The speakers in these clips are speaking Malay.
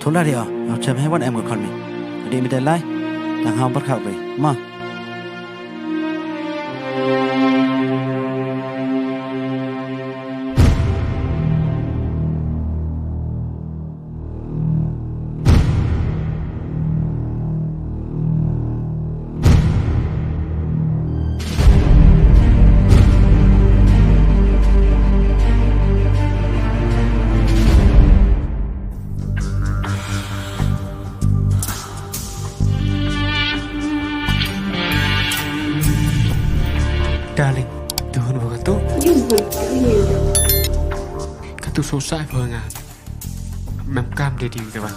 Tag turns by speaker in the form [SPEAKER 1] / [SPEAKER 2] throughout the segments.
[SPEAKER 1] Thola dia, macam hewan em con mình. Đi mình tới lại, đang hao bắt khảo về, mà.
[SPEAKER 2] Darling, tuhun mo ka to? Ka to susah pa nga. Memkam dia di depan.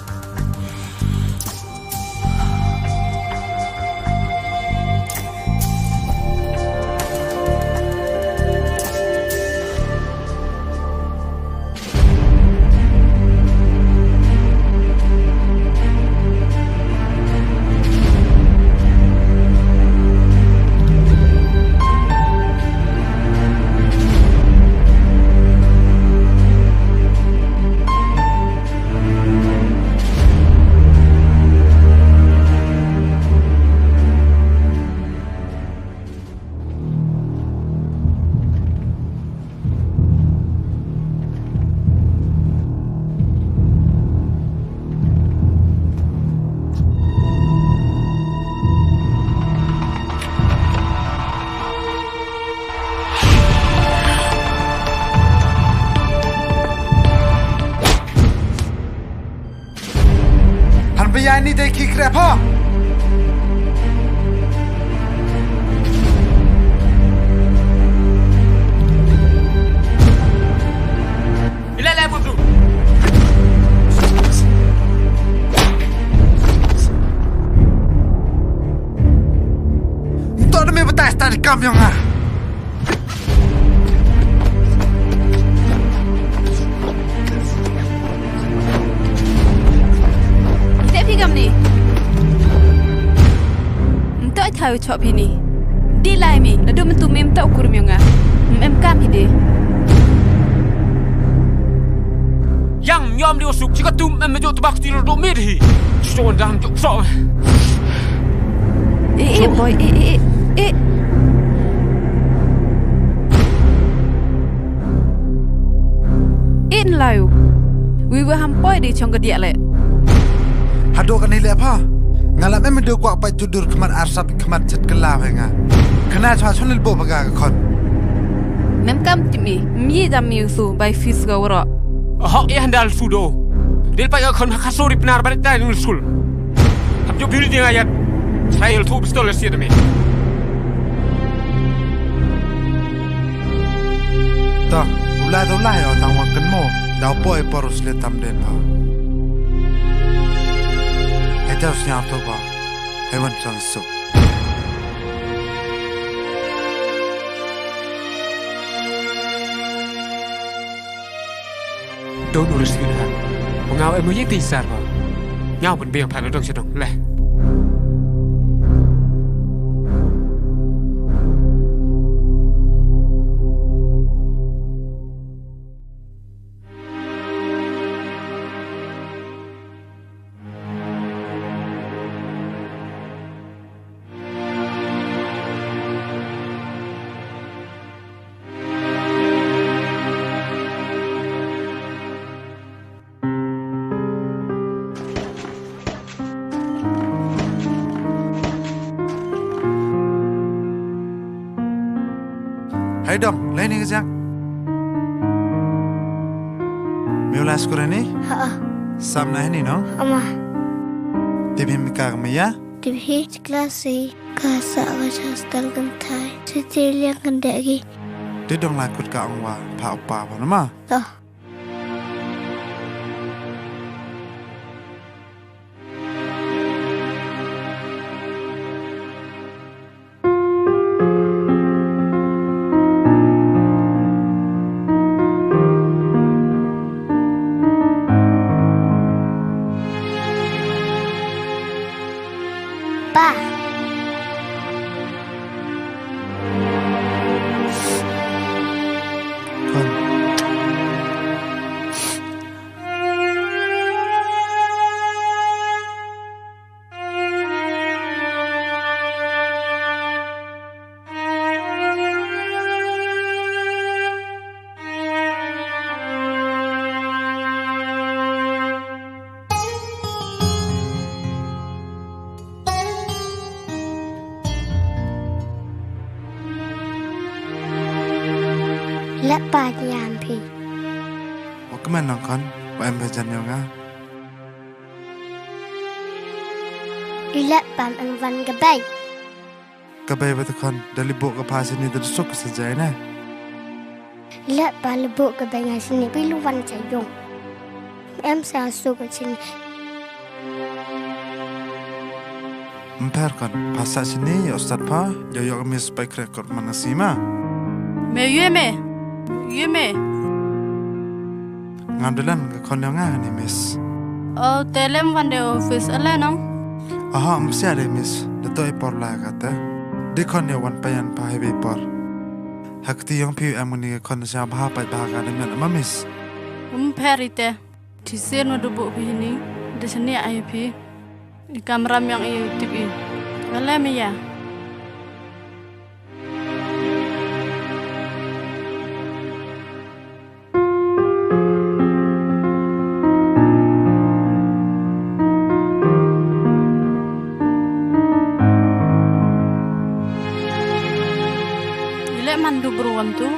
[SPEAKER 3] Biar ni dah kira apa?
[SPEAKER 2] Ilai putu.
[SPEAKER 3] Untuk demi betas tadi kami yang ah.
[SPEAKER 4] Ni entah tahu cop ini di lain mi nado mentu mem tak ukur miunga mem kam hide
[SPEAKER 2] Yang nyom dia usuk jika tu mem juk tebak tiro do mirhi stone dang juk so
[SPEAKER 4] boy in layu we were hampoy di chong dia le
[SPEAKER 3] Hado kan nilai apa? Ngalam em do kuak pa judur kemat arsap kemat cet kelap henga. Kena cuma chonil bo baga kon.
[SPEAKER 4] mem kam timi mi dam mi usu by fis ga wara
[SPEAKER 2] Hak ia handal sudo. Dia pakai kon kasori benar balik dah di sul. Ham juk diri dia ayat. Saya tu pistol sia demi.
[SPEAKER 3] Dah, ulai ya tang wakan mo. Dah boy porus le tam den pa. Kita harus nyatu pa. Hewan transuk.
[SPEAKER 2] Don't urus kita. Mengawal emosi tisar pa. Nyau pun biang pada dong sedong leh.
[SPEAKER 3] Hai dong, lain ni kejap. Miulas kurani? Sam na ni no?
[SPEAKER 5] Ama,
[SPEAKER 3] Tibi mikar ya?
[SPEAKER 5] tibhi klasi kasa wajah stal gentai. Setiap yang kendaki.
[SPEAKER 3] Dia dong lakut ka angwa pa apa nama?
[SPEAKER 5] Toh, pa.
[SPEAKER 3] Kon.
[SPEAKER 5] Ilak panyam pi.
[SPEAKER 3] Oke man nongkon, wa em bejan yo nga.
[SPEAKER 5] Ilak pam engvan gabay.
[SPEAKER 3] Kabay batukon, dali buk kapasi ni tersuk sejai na.
[SPEAKER 5] Ilak pa lebuk gabay nga sini piluwan sayong. Em sa suka sini.
[SPEAKER 3] Emper kon, pasak sini ya Ustaz Pa, yo kemis baik rekod manasima.
[SPEAKER 4] Me yue me. Yue me.
[SPEAKER 3] Ngamdelan ke kon yo nga ni miss.
[SPEAKER 4] Oh, telem van de office ala nong.
[SPEAKER 3] Aha, mesti ada miss. Dato ipor lah kata. Di kon yo wan payan pa hebe ipor. Hakti yang piu amuni ke kon siya baha pa baha ka dengan ama miss.
[SPEAKER 4] Perite. Tisen no dubu bini. De sini ai pi. Kamera yang TV. Ala me ya. Ile mandu beruan tu